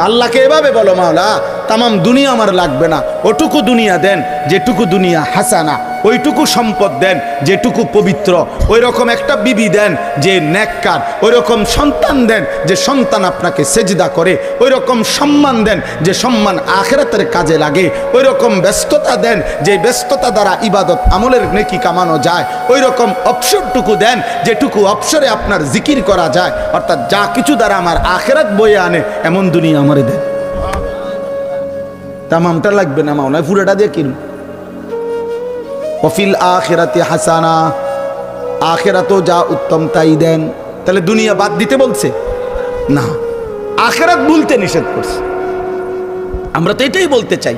আল্লাহকে এভাবে বলো, মাওলা তামাম দুনিয়া আমার লাগবে না, ওটুকু দুনিয়া দেন যেটুকু দুনিয়া হাসানা, ওইটুকু সম্পদ দেন যেটুকু পবিত্র, ওই রকম একটা বিবি দেন যে নেককার, ওই রকম সন্তান দেন যে সন্তান আপনাকে সেজদা করে, ওই রকম সম্মান দেন যে সম্মান আখিরাতের কাজে লাগে, ওই রকম ব্যস্ততা দেন যে ব্যস্ততা দ্বারা ইবাদত আমলের নেকি কামানো যায়, ওই রকম অবসরটুকু দেন যেটুকু অবসরে আপনার জিকির করা যায়, অর্থাৎ যা কিছু দ্বারা আমার আখিরাত বয়ে আনে এমন দুনিয়া আমারে দেন। তামামটা লাগবে না মাওলা, পুরোটা দিয়ে কিনুন। ওয়াফিল আখিরাতি হাসানা, আখিরাতও যা উত্তম তাই দেন। তাহলে দুনিয়া বাদ দিতে বলছে না, আখিরাত ভুলতে নিষেধ করছে। আমরা তো এটাই বলতে চাই,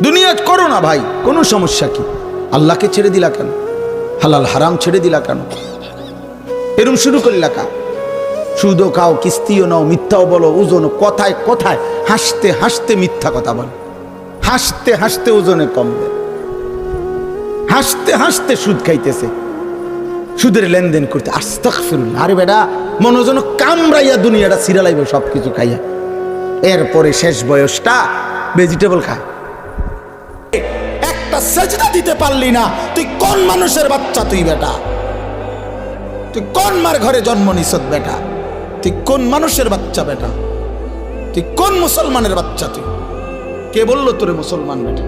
দুনিয়া করো না ভাই, কোনো সমস্যা কি? আল্লাহকে ছেড়ে দিলা কেন? হালাল হারাম ছেড়ে দিলা কেন? এরম শুরু করলা কা? সুদও খাও, কিস্তিও নাও, মিথ্যাও বলো, ওজন কথায় কথায় হাসতে হাসতে মিথ্যা কথা বলো, হাসতে হাসতে ওজনে কমবে, হাসতে হাসতে সুদ খাইতেছে, সুদের লেনদেন করতে। আস্তাগফিরুল্লাহ। আরে বেটা, মনোজন কামড়াইয়া দুনিয়াটা সিরালাইবে সব কিছু খাইয়া, এরপরে শেষ বয়সটা ভেজিটেবল খায়। একটা সেজদা দিতে পারলি না, তুই কোন মানুষের বাচ্চা? তুই বেটা, তুই কোন মার ঘরে জন্ম নিছত বেটা? তুই কোন মানুষের বাচ্চা বেটা? তুই কোন মুসলমানের বাচ্চা? তুই কে বললো তোরে মুসলমান বেটা?